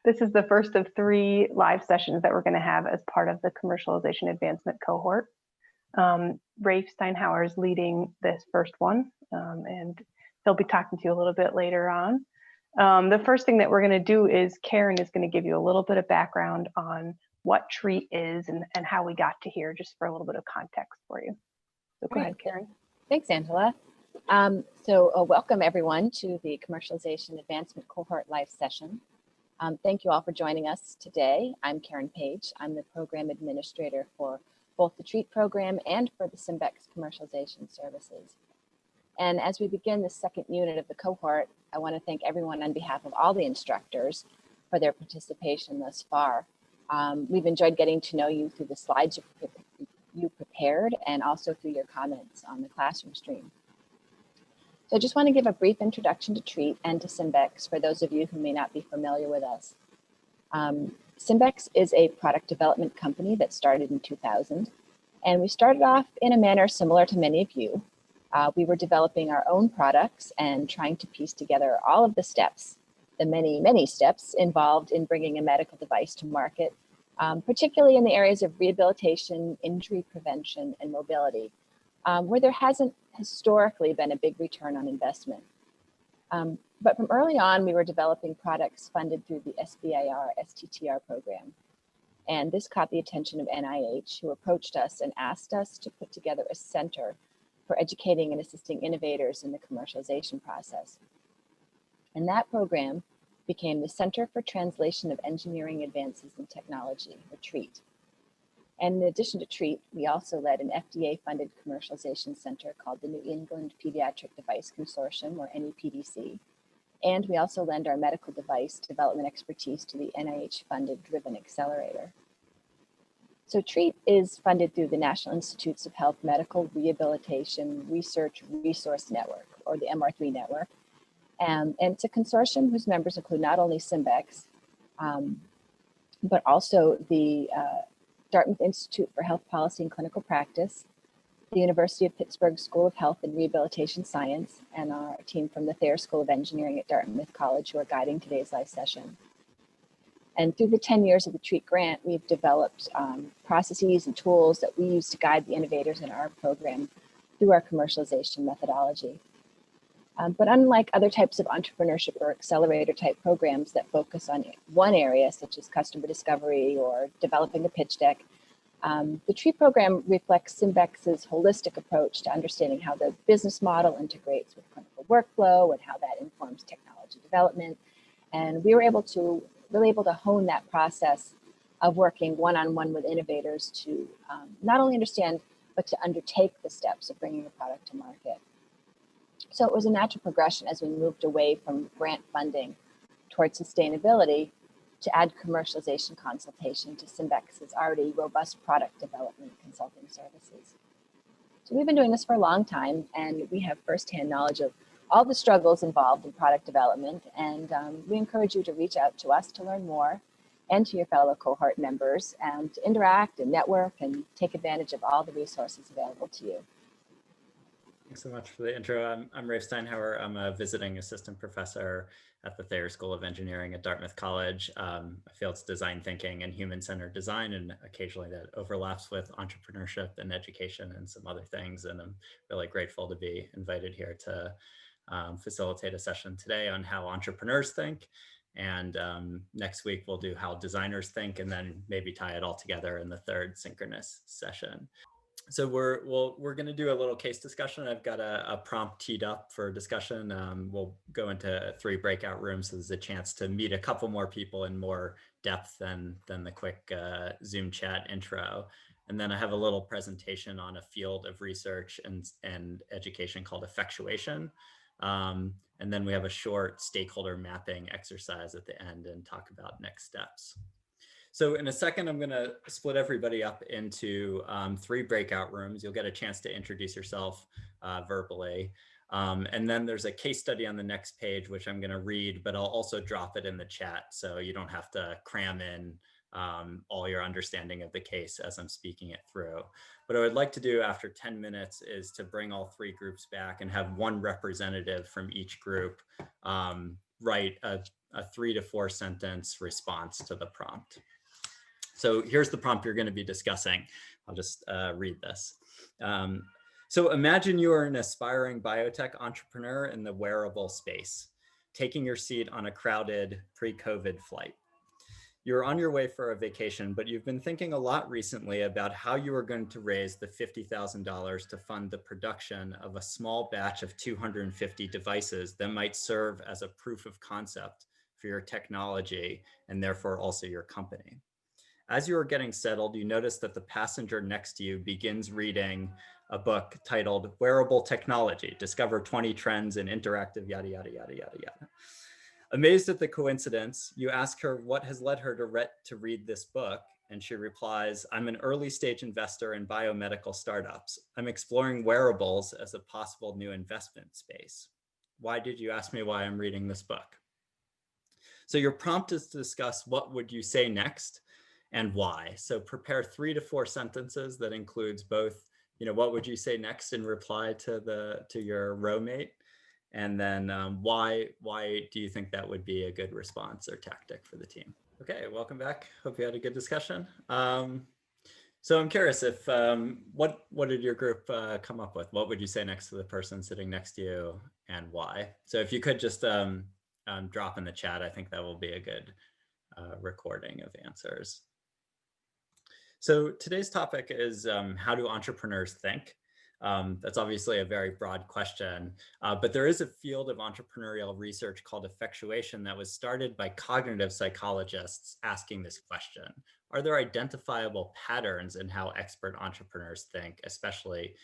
This is the first of 3 live sessions that we're going to have as part of the Commercialization Advancement Cohort. Rafe Steinhauer is leading this first one, and he'll be talking to you a little bit later on. The first thing that we're going to do is Karen is going to give you a little bit of background on what TREAT is and how we got to here, just for a little bit of context for you. So go ahead, Karen. Thanks, Angela. Welcome everyone to the Commercialization Advancement Cohort live session. Thank you all for joining us today. I'm Karen Page. I'm the program administrator for both the TREAT program and for the Simbex Commercialization Services. And as we begin the second unit of the cohort, I want to thank everyone on behalf of all the instructors for their participation thus far. We've enjoyed getting to know you through the slides you prepared and also through your comments on the classroom stream. So I just want to give a brief introduction to TREAT and to Simbex for those of you who may not be familiar with us. Simbex is a product development company that started in 2000, and we started off in a manner similar to many of you. We were developing our own products and trying to piece together all of the steps, the many steps involved in bringing a medical device to market, particularly in the areas of rehabilitation, injury prevention, and mobility, where there hasn't historically been a big return on investment. But from early on, we were developing products funded through the SBIR STTR program. And this caught the attention of NIH, who approached us and asked us to put together a center for educating and assisting innovators in the commercialization process. And that program became the Center for Translation of Engineering Advances in Technology, or TREAT. And in addition to TREAT, we also led an FDA-funded commercialization center called the New England Pediatric Device Consortium, or NEPDC. And we also lend our medical device development expertise to the NIH-funded Driven Accelerator. So TREAT is funded through the National Institutes of Health Medical Rehabilitation Research Resource Network, or the MR3 network. And it's a consortium whose members include not only Simbex, but also the Dartmouth Institute for Health Policy and Clinical Practice, the University of Pittsburgh School of Health and Rehabilitation Science, and our team from the Thayer School of Engineering at Dartmouth College, who are guiding today's live session. And through the 10 years of the TREAT grant, we've developed processes and tools that we use to guide the innovators in our program through our commercialization methodology. But unlike other types of entrepreneurship or accelerator type programs that focus on one area, such as customer discovery or developing a pitch deck, the TREAT program reflects Simbex's holistic approach to understanding how the business model integrates with clinical workflow and how that informs technology development. And we were really able to hone that process of working one-on-one with innovators to not only understand, but to undertake the steps of bringing a product to market. So it was a natural progression as we moved away from grant funding towards sustainability to add commercialization consultation to Simbex's already robust product development consulting services. So we've been doing this for a long time, and we have firsthand knowledge of all the struggles involved in product development, and we encourage you to reach out to us to learn more, and to your fellow cohort members, and to interact and network and take advantage of all the resources available to you. Thanks so much for the intro. I'm Rafe Steinhauer. I'm a visiting assistant professor at the Thayer School of Engineering at Dartmouth College. I feel it's design thinking and human-centered design, and occasionally that overlaps with entrepreneurship and education and some other things. And I'm really grateful to be invited here to facilitate a session today on how entrepreneurs think. And next week we'll do how designers think, and then maybe tie it all together in the third synchronous session. So we're going to do a little case discussion. I've got a prompt teed up for discussion. We'll go into 3 breakout rooms, so there's a chance to meet a couple more people in more depth than the quick Zoom chat intro. And then I have a little presentation on a field of research and education called Effectuation. And then we have a short stakeholder mapping exercise at the end and talk about next steps. So in a second, I'm going to split everybody up into 3 breakout rooms. You'll get a chance to introduce yourself verbally. And then there's a case study on the next page, which I'm going to read, but I'll also drop it in the chat, so you don't have to cram in all your understanding of the case as I'm speaking it through. What I would like to do after 10 minutes is to bring all 3 groups back and have one representative from each group write a a 3 to 4 sentence response to the prompt. So here's the prompt you're going to be discussing. I'll just read this. So imagine you are an aspiring biotech entrepreneur in the wearable space, taking your seat on a crowded pre-COVID flight. You're on your way for a vacation, but you've been thinking a lot recently about how you are going to raise the $50,000 to fund the production of a small batch of 250 devices that might serve as a proof of concept for your technology and therefore also your company. As you are getting settled, you notice that the passenger next to you begins reading a book titled Wearable Technology, Discover 20 Trends in Interactive Yada, Yada, Yada, Yada, Yada. Amazed at the coincidence, you ask her what has led her to read this book, and she replies, I'm an early stage investor in biomedical startups. I'm exploring wearables as a possible new investment space. Why did you ask me why I'm reading this book? So your prompt is to discuss what would you say next and why. So prepare 3 to 4 sentences that includes both, what would you say next in reply to your roommate? And then why do you think that would be a good response or tactic for the team? Okay, welcome back. Hope you had a good discussion. So I'm curious if, what did your group come up with? What would you say next to the person sitting next to you and why? So if you could just drop in the chat, I think that will be a good recording of answers. So today's topic is how do entrepreneurs think? That's obviously a very broad question, but there is a field of entrepreneurial research called effectuation that was started by cognitive psychologists asking this question. Are there identifiable patterns in how expert entrepreneurs think, especially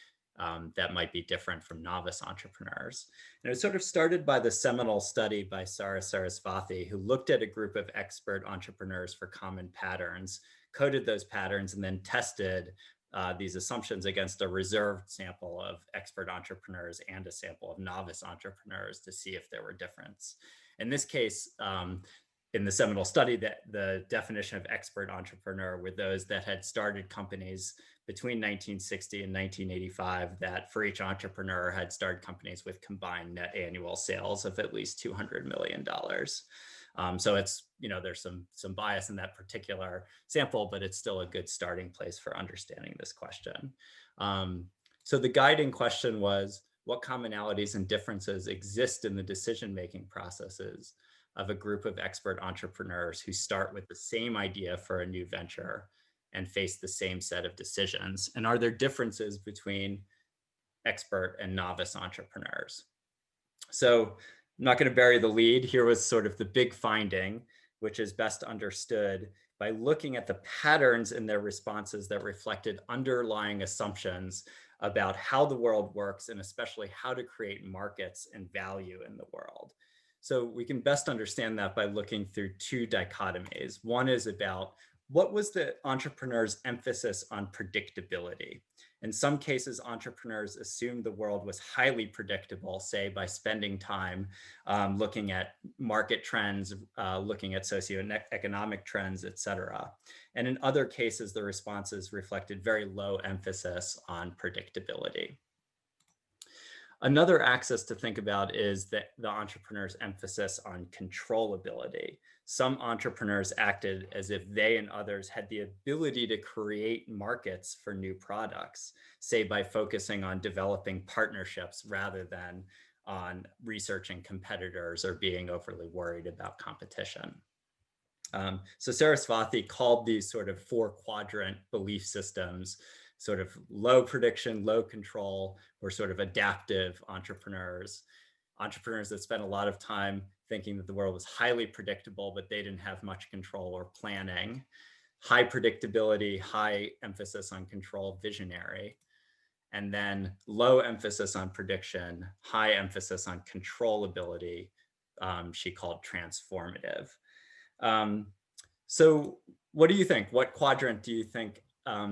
that might be different from novice entrepreneurs? And it was sort of started by the seminal study by Sarasvathy, who looked at a group of expert entrepreneurs for common patterns, coded those patterns, and then tested these assumptions against a reserved sample of expert entrepreneurs and a sample of novice entrepreneurs to see if there were difference. In this case, in the seminal study, the definition of expert entrepreneur were those that had started companies between 1960 and 1985 that for each entrepreneur had started companies with combined net annual sales of at least $200 million. So it's, there's some bias in that particular sample, but it's still a good starting place for understanding this question. So the guiding question was, what commonalities and differences exist in the decision-making processes of a group of expert entrepreneurs who start with the same idea for a new venture and face the same set of decisions? And are there differences between expert and novice entrepreneurs? So I'm not going to bury the lead. Here was sort of the big finding, which is best understood by looking at the patterns in their responses that reflected underlying assumptions about how the world works and especially how to create markets and value in the world. So we can best understand that by looking through 2 dichotomies. One is about what was the entrepreneur's emphasis on predictability. In some cases, entrepreneurs assumed the world was highly predictable, say by spending time looking at market trends, looking at socioeconomic trends, et cetera. And in other cases, the responses reflected very low emphasis on predictability. Another axis to think about is the entrepreneur's emphasis on controllability. Some entrepreneurs acted as if they and others had the ability to create markets for new products, say by focusing on developing partnerships rather than on researching competitors or being overly worried about competition. So Sarasvathy called these sort of 4-quadrant belief systems sort of low prediction, low control, or sort of adaptive entrepreneurs. Entrepreneurs that spent a lot of time thinking that the world was highly predictable, but they didn't have much control or planning. High predictability, high emphasis on control, visionary. And then low emphasis on prediction, high emphasis on controllability, she called transformative. So what do you think? What quadrant do you think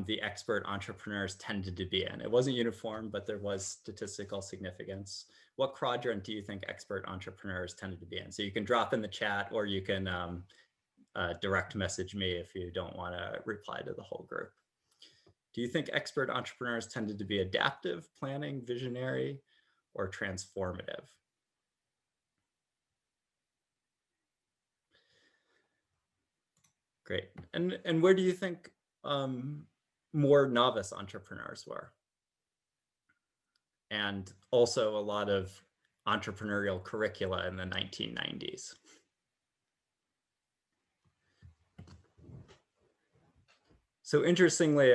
the expert entrepreneurs tended to be in? It wasn't uniform, but there was statistical significance. What quadrant do you think expert entrepreneurs tended to be in? So you can drop in the chat, or you can direct message me if you don't want to reply to the whole group. Do you think expert entrepreneurs tended to be adaptive, planning, visionary, or transformative? Great. And where do you think more novice entrepreneurs were? And also a lot of entrepreneurial curricula in the 1990s. So interestingly,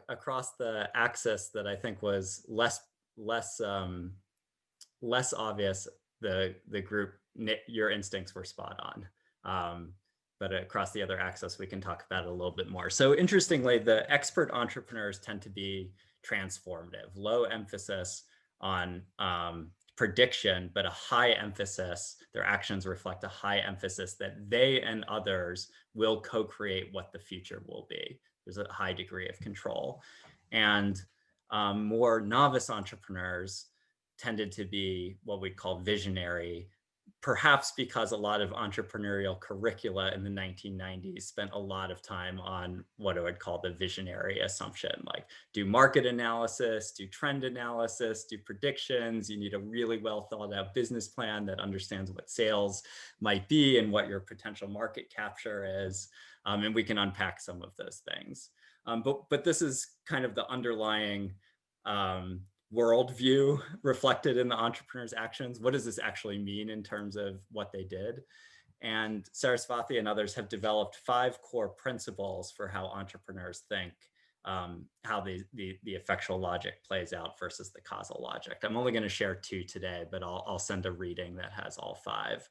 across the axis that I think was less obvious, the group, your instincts were spot on. But across the other axis, we can talk about it a little bit more. So interestingly, the expert entrepreneurs tend to be transformative, low emphasis on prediction, but a high emphasis, their actions reflect a high emphasis that they and others will co-create what the future will be. There's a high degree of control. And more novice entrepreneurs tended to be what we'd call visionary, perhaps because a lot of entrepreneurial curricula in the 1990s spent a lot of time on what I would call the visionary assumption, like do market analysis, do trend analysis, do predictions. You need a really well thought out business plan that understands what sales might be and what your potential market capture is. And we can unpack some of those things. But this is kind of the underlying worldview reflected in the entrepreneur's actions. What does this actually mean in terms of what they did? And Saraswati and others have developed 5 core principles for how entrepreneurs think, how the effectual logic plays out versus the causal logic. I'm only going to share 2 today, but I'll send a reading that has all 5.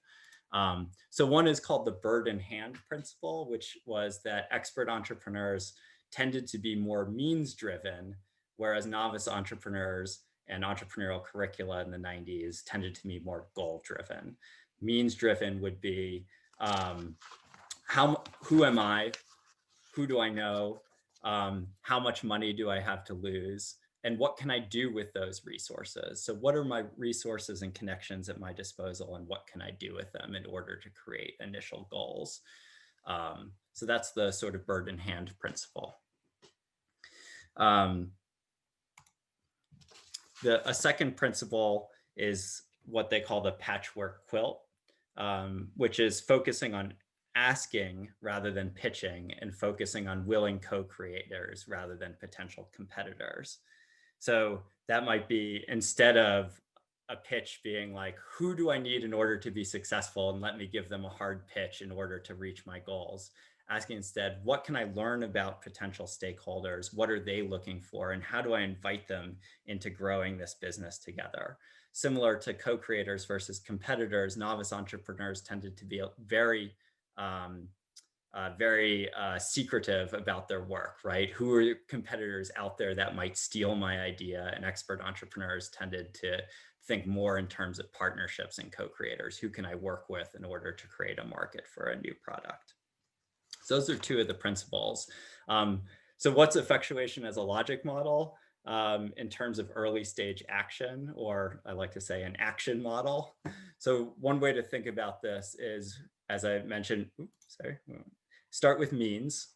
So one is called the bird in hand principle, which was that expert entrepreneurs tended to be more means driven, whereas novice entrepreneurs and entrepreneurial curricula in the 90s tended to be more goal driven. Means driven would be who am I? Who do I know? How much money do I have to lose? And what can I do with those resources? So what are my resources and connections at my disposal, and what can I do with them in order to create initial goals? So that's the sort of bird in hand principle. A second principle is what they call the patchwork quilt, which is focusing on asking rather than pitching, and focusing on willing co-creators rather than potential competitors. So that might be, instead of a pitch being like, who do I need in order to be successful, and let me give them a hard pitch in order to reach my goals, asking instead, what can I learn about potential stakeholders? What are they looking for? And how do I invite them into growing this business together? Similar to co-creators versus competitors, novice entrepreneurs tended to be very secretive about their work, right? Who are competitors out there that might steal my idea? And expert entrepreneurs tended to think more in terms of partnerships and co-creators. Who can I work with in order to create a market for a new product? So those are 2 of the principles. So what's effectuation as a logic model? In terms of early stage action, or I like to say an action model. So one way to think about this is, as I mentioned, start with means.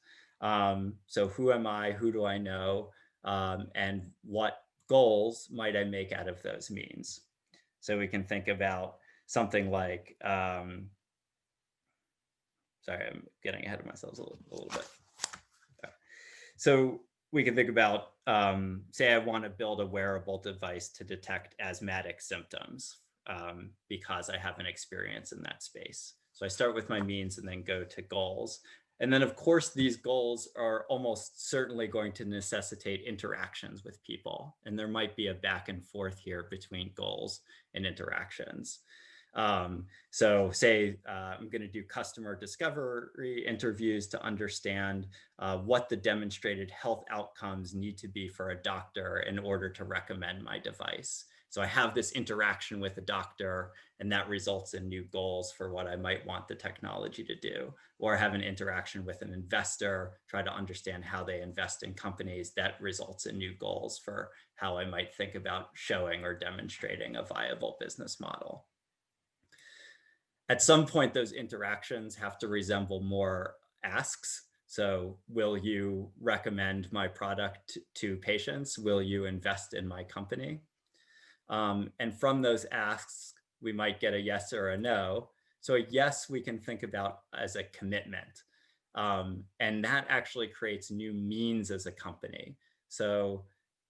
So who am I, who do I know, and what goals might I make out of those means? So we can think about something like, sorry, I'm getting ahead of myself a little bit. Okay. So we can think about, say I want to build a wearable device to detect asthmatic symptoms because I have an experience in that space. So I start with my means and then go to goals. And then of course, these goals are almost certainly going to necessitate interactions with people. And there might be a back and forth here between goals and interactions. So say I'm going to do customer discovery interviews to understand what the demonstrated health outcomes need to be for a doctor in order to recommend my device. So I have this interaction with a doctor, and that results in new goals for what I might want the technology to do. Or I have an interaction with an investor, try to understand how they invest in companies. That results in new goals for how I might think about showing or demonstrating a viable business model. At some point, those interactions have to resemble more asks. So will you recommend my product to patients? Will you invest in my company? And from those asks, we might get a yes or a no. So a yes, we can think about as a commitment. And that actually creates new means as a company. So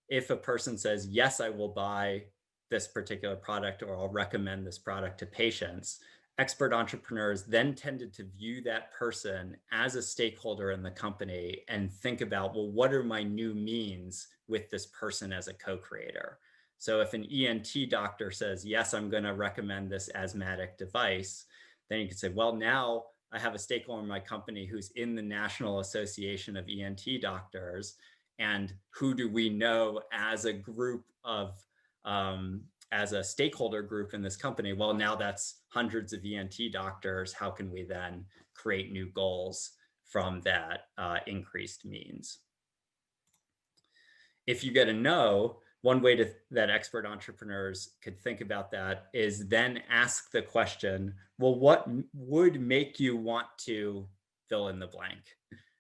if a person says, yes, I will buy this particular product, or I'll recommend this product to patients, expert entrepreneurs then tended to view that person as a stakeholder in the company and think about, well, what are my new means with this person as a co-creator? So if an ENT doctor says, yes, I'm going to recommend this asthmatic device, then you could say, well, now I have a stakeholder in my company who's in the National Association of ENT Doctors. And who do we know as a group of, as a stakeholder group in this company? Well, now that's hundreds of ENT doctors. How can we then create new goals from that increased means? If you get a no, one way that expert entrepreneurs could think about that is then ask the question, well, what would make you want to fill in the blank?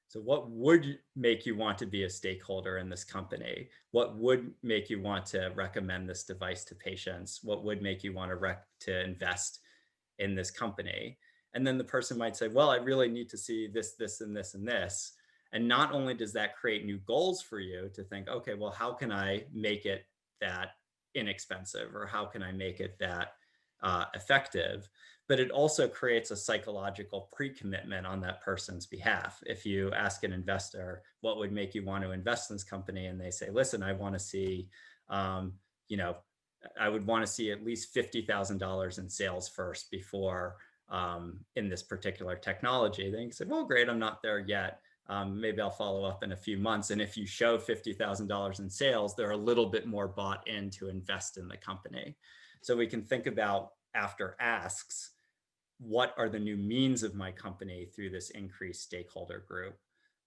So what would make you want to be a stakeholder in this company? What would make you want to recommend this device to patients? What would make you want to invest in this company? And then the person might say, well, I really need to see this, this, and this, and this. And not only does that create new goals for you to think, okay, well, how can I make it that inexpensive, or how can I make it that effective? But it also creates a psychological pre-commitment on that person's behalf. If you ask an investor, what would make you want to invest in this company? And they say, listen, I want to see, I would want to see at least $50,000 in sales first before in this particular technology. Then you say, well, great, I'm not there yet. Maybe I'll follow up in a few months. And if you show $50,000 in sales, they're a little bit more bought in to invest in the company. So we can think about, after asks, what are the new means of my company through this increased stakeholder group?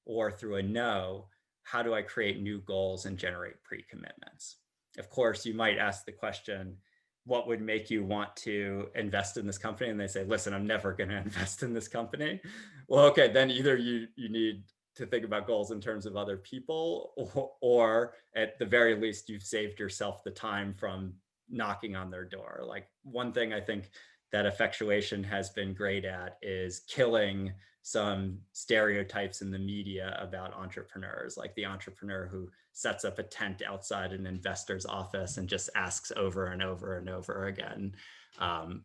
Or through a no, how do I create new goals and generate pre-commitments? Of course, you might ask the question, what would make you want to invest in this company? And they say, listen, I'm never going to invest in this company. Well, okay, then either you need to think about goals in terms of other people, or at the very least, you've saved yourself the time from knocking on their door. Like, one thing I think that Effectuation has been great at is killing some stereotypes in the media about entrepreneurs, like the entrepreneur who sets up a tent outside an investor's office and just asks over and over and over again. I'm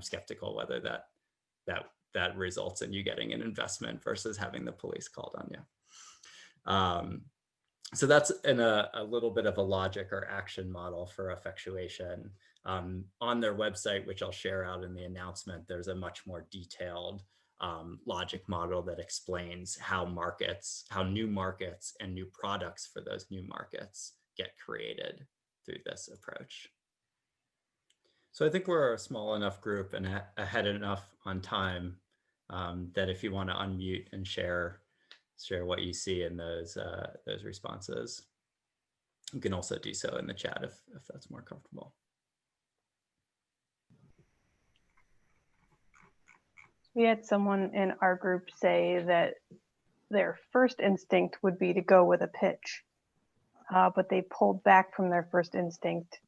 skeptical whether that results in you getting an investment versus having the police called on you. So that's in a little bit of a logic or action model for Effectuation. On their website, which I'll share out in the announcement, there's a much more detailed logic model that explains how new markets and new products for those new markets get created through this approach. So I think we're a small enough group and ahead enough on time that if you want to unmute and share what you see in those responses, you can also do so in the chat if that's more comfortable. We had someone in our group say that their first instinct would be to go with a pitch, but they pulled back from their first instinct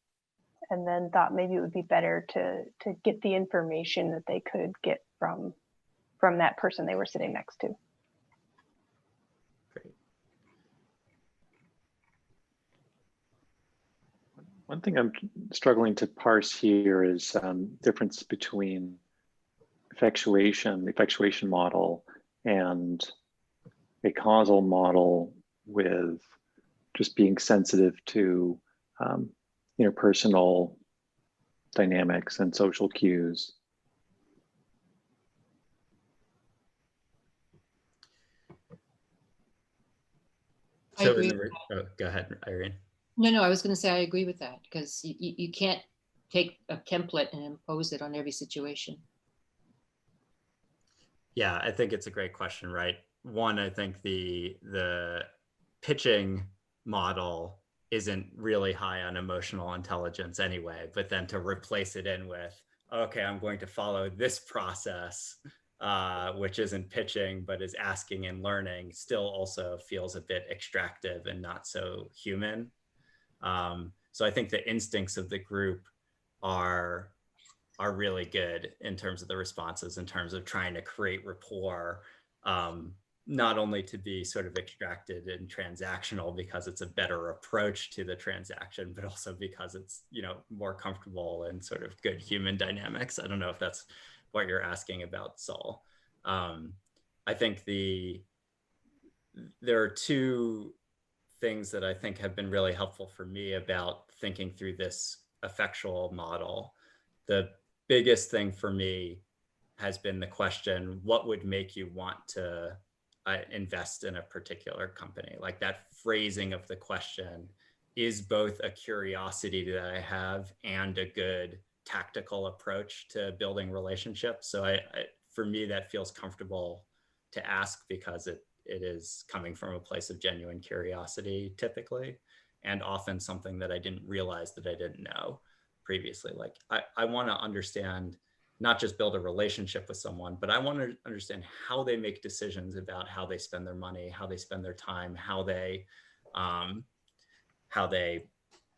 and then thought maybe it would be better to get the information that they could get from that person they were sitting next to. Great. One thing I'm struggling to parse here is difference between the effectuation model, and a causal model with just being sensitive to interpersonal dynamics and social cues. So go ahead, Irene. No, I was going to say I agree with that, because you can't take a template and impose it on every situation. Yeah, I think it's a great question, right? One, I think the pitching model isn't really high on emotional intelligence anyway, but then to replace it in with, okay, I'm going to follow this process, which isn't pitching, but is asking and learning, still also feels a bit extractive and not so human. So I think the instincts of the group are really good in terms of the responses, in terms of trying to create rapport not only to be sort of extracted and transactional because it's a better approach to the transaction, but also because it's, you know, more comfortable and sort of good human dynamics. I don't know if that's what you're asking about, Saul. I think there are two things that I think have been really helpful for me about thinking through this effectual model. The biggest thing for me has been the question, what would make you want to invest in a particular company? Like, that phrasing of the question is both a curiosity that I have and a good tactical approach to building relationships. So for me, that feels comfortable to ask because it is coming from a place of genuine curiosity typically, and often something that I didn't realize that I didn't know previously. Like, I want to understand, not just build a relationship with someone, but I want to understand how they make decisions about how they spend their money, how they spend their time, how they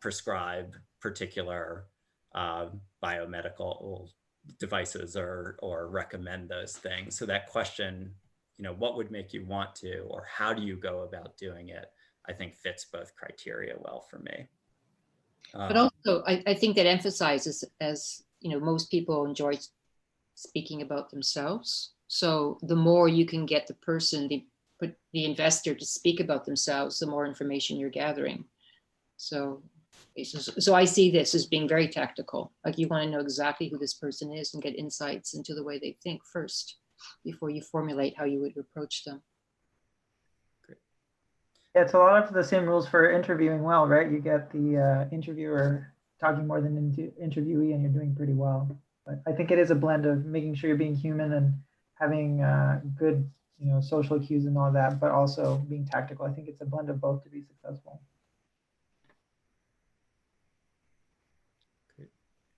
prescribe particular biomedical devices or recommend those things. So that question, you know, what would make you want to, or how do you go about doing it, I think fits both criteria well for me. But also, I think that emphasizes, as you know, most people enjoy speaking about themselves. So the more you can get the person, the investor, to speak about themselves, the more information you're gathering. So I see this as being very tactical. Like, you want to know exactly who this person is and get insights into the way they think first before you formulate how you would approach them. Yeah, it's a lot of the same rules for interviewing well, right? You get the interviewer talking more than interviewee, and you're doing pretty well. But I think it is a blend of making sure you're being human and having good, you know, social cues and all that, but also being tactical. I think it's a blend of both to be successful. Great.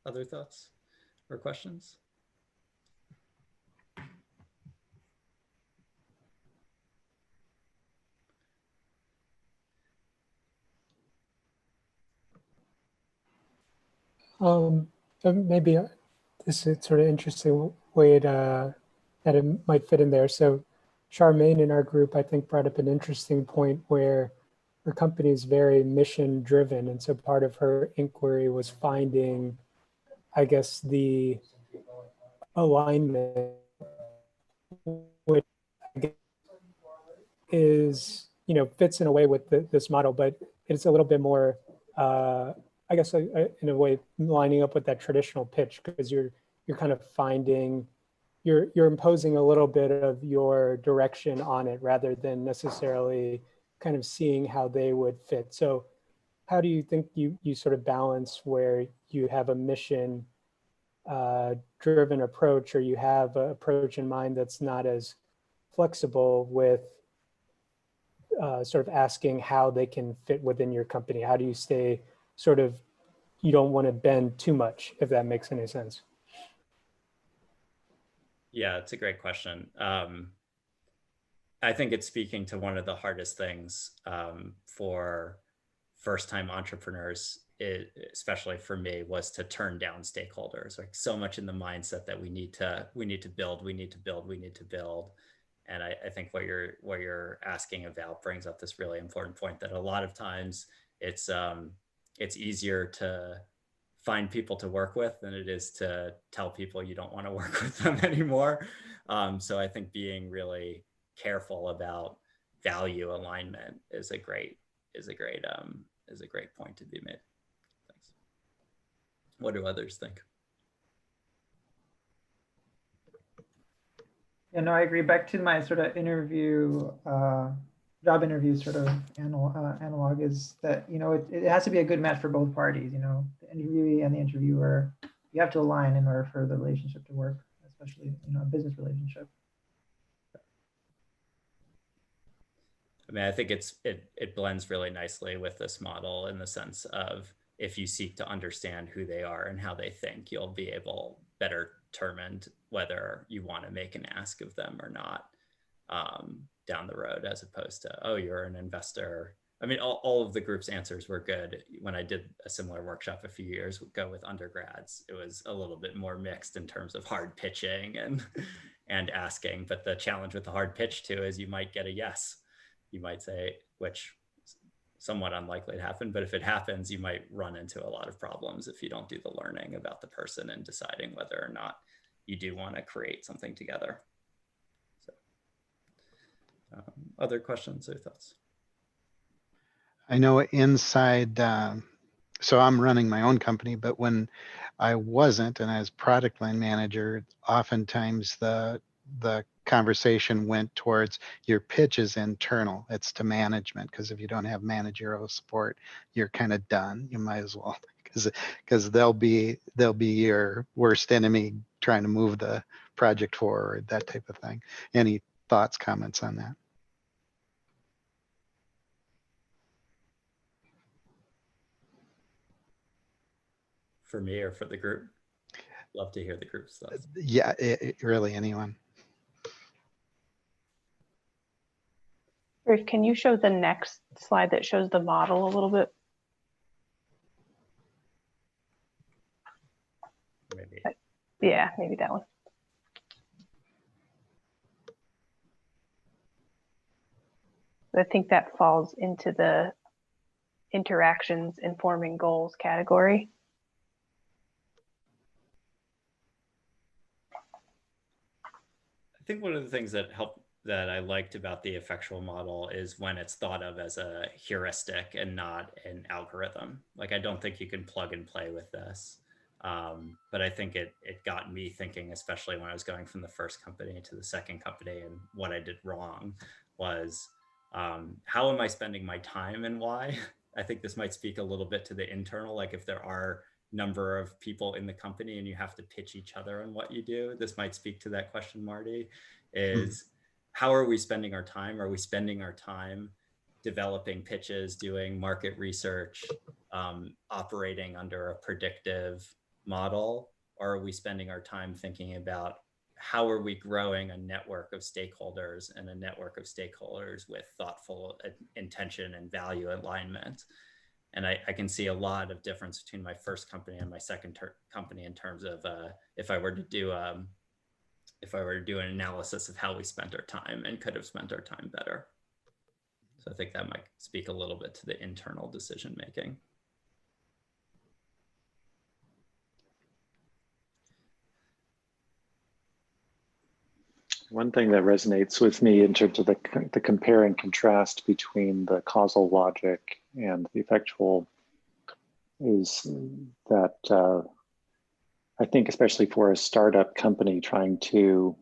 Other thoughts or questions? Maybe this is sort of interesting way that it might fit in there. So Charmaine in our group, I think, brought up an interesting point where her company is very mission driven. And so part of her inquiry was finding, I guess, the alignment, which I guess is, you know, fits in a way with this model, but it's a little bit more, I guess, in a way, lining up with that traditional pitch, because you're kind of finding, you're imposing a little bit of your direction on it rather than necessarily kind of seeing how they would fit. So how do you think you sort of balance where you have a mission driven approach, or you have an approach in mind that's not as flexible with sort of asking how they can fit within your company? How do you stay sort of, you don't want to bend too much, if that makes any sense? Yeah, it's a great question. I think it's speaking to one of the hardest things for first-time entrepreneurs, especially for me, was to turn down stakeholders. Like, so much in the mindset that we need to build. And I think what you're asking about brings up this really important point, that a lot of times it's easier to find people to work with than it is to tell people you don't want to work with them anymore. So I think being really careful about value alignment is a great point to be made. Thanks. What do others think? Yeah, no, I agree. Back to my sort of interview, job interview sort of analog is that, you know, it has to be a good match for both parties, you know, the interviewee and the interviewer. You have to align in order for the relationship to work, especially, you know, a business relationship. I mean, I think it blends really nicely with this model, in the sense of, if you seek to understand who they are and how they think, you'll be able better determine whether you want to make an ask of them or not down the road, as opposed to, oh, you're an investor. I mean, all of the group's answers were good. When I did a similar workshop a few years ago with undergrads, it was a little bit more mixed in terms of hard pitching and asking. But the challenge with the hard pitch too is you might get a yes. You might say, which is somewhat unlikely to happen, but if it happens, you might run into a lot of problems if you don't do the learning about the person and deciding whether or not you do want to create something together. So, other questions or thoughts? I know inside, so I'm running my own company, but when I wasn't and I was product line manager, oftentimes the conversation went towards your pitch is internal. It's to management, because if you don't have managerial support, you're kind of done. You might as well, because they'll be your worst enemy trying to move the project forward, that type of thing. Any thoughts, comments on that? For me or for the group? Love to hear the group's thoughts. Yeah, really, anyone. Rafe, can you show the next slide that shows the model a little bit? Maybe. Yeah, maybe that one. I think that falls into the interactions informing goals category. I think one of the things that I liked about the effectual model is when it's thought of as a heuristic and not an algorithm. Like, I don't think you can plug and play with this. But I think it got me thinking, especially when I was going from the first company to the second company, and what I did wrong was, how am I spending my time and why? I think this might speak a little bit to the internal, like if there are number of people in the company and you have to pitch each other on what you do, this might speak to that question, Marty, is how are we spending our time? Are we spending our time developing pitches, doing market research, operating under a predictive model? Or are we spending our time thinking about how are we growing a network of stakeholders and a network of stakeholders with thoughtful intention and value alignment? And I can see a lot of difference between my first company and my second company in terms of if I were to do an analysis of how we spent our time and could have spent our time better. So I think that might speak a little bit to the internal decision making. One thing that resonates with me in terms of the compare and contrast between the causal logic and the effectual is that I think, especially for a startup company trying to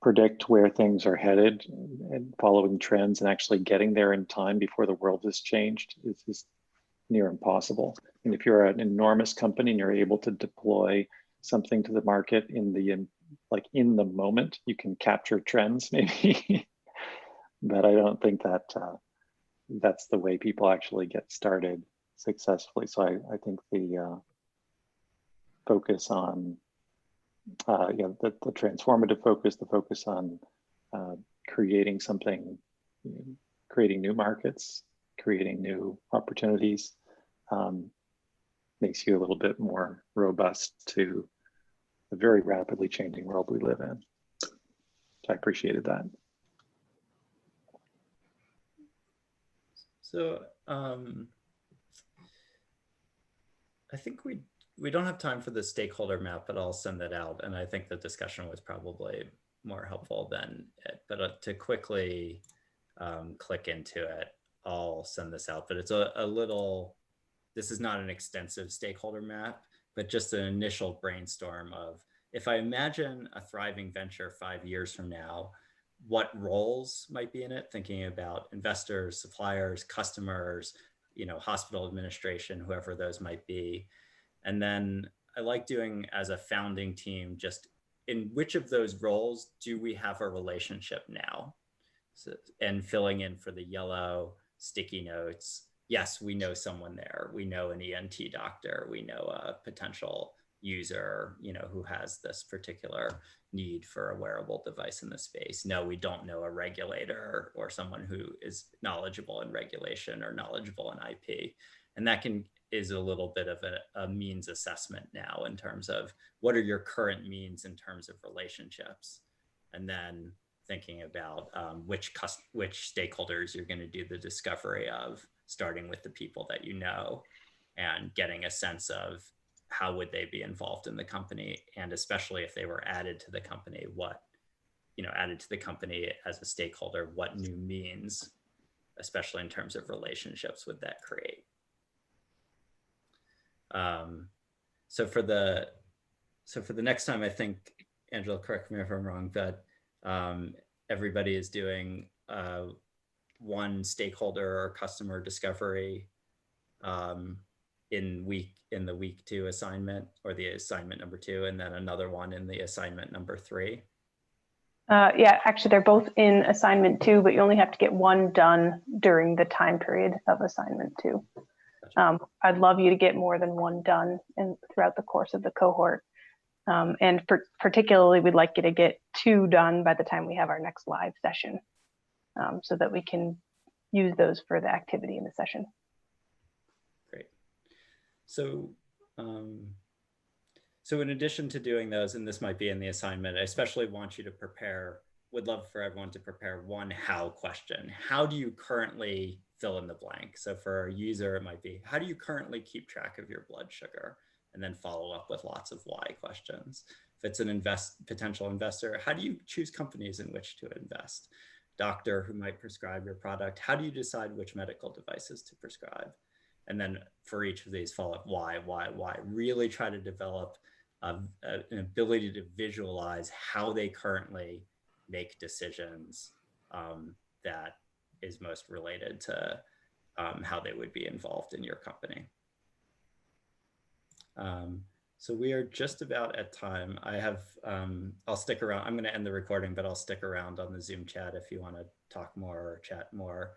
predict where things are headed and following trends and actually getting there in time before the world has changed is near impossible. And if you're an enormous company and you're able to deploy something to the market in the moment, you can capture trends maybe. But I don't think that that's the way people actually get started successfully. So I think the focus on the transformative focus, the focus on creating something, creating new markets, creating new opportunities, makes you a little bit more robust to the very rapidly changing world we live in. So I appreciated that. So I think we don't have time for the stakeholder map, but I'll send that out. And I think the discussion was probably more helpful than it. But to quickly click into it, I'll send this out. But it's a little, this is not an extensive stakeholder map, but just an initial brainstorm of, if I imagine a thriving venture 5 years from now, what roles might be in it, thinking about investors, suppliers, customers, hospital administration, whoever those might be. And then I like doing, as a founding team, just in which of those roles do we have a relationship now? So, and filling in for the yellow sticky notes. Yes, we know someone there. We know an ENT doctor. We know a potential user, who has this particular need for a wearable device in the space. No, we don't know a regulator or someone who is knowledgeable in regulation or knowledgeable in IP. And that is a little bit of a means assessment now in terms of what are your current means in terms of relationships. and then thinking about which stakeholders you're going to do the discovery of, starting with the people that you know, and getting a sense of how would they be involved in the company, and especially if they were added to the company, what, added to the company as a stakeholder, what new means, especially in terms of relationships, would that create. So for the next time, I think, Angela, correct me if I'm wrong, but everybody is doing one stakeholder or customer discovery in the week 2 assignment, or the assignment number 2, and then another one in the assignment number 3. Yeah, actually, they're both in assignment 2, but you only have to get one done during the time period of assignment 2. I'd love you to get more than one done throughout the course of the cohort. And particularly, we'd like you to get 2 done by the time we have our next live session, so that we can use those for the activity in the session. Great. So, so in addition to doing those, and this might be in the assignment, I especially want you to prepare, would love for everyone to prepare one how question. How do you currently fill in the blank? So for a user, it might be, how do you currently keep track of your blood sugar? And then follow up with lots of why questions. If it's an potential investor, how do you choose companies in which to invest? Doctor who might prescribe your product, how do you decide which medical devices to prescribe? And then for each of these, follow up why. Really try to develop an ability to visualize how they currently make decisions that is most related to how they would be involved in your company. So we are just about at time. I have, I'll stick around. I'm going to end the recording, but I'll stick around on the Zoom chat if you want to talk more or chat more.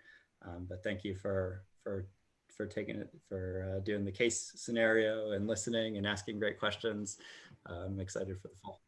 But thank you for taking it, for doing the case scenario and listening and asking great questions. I'm excited for the fall.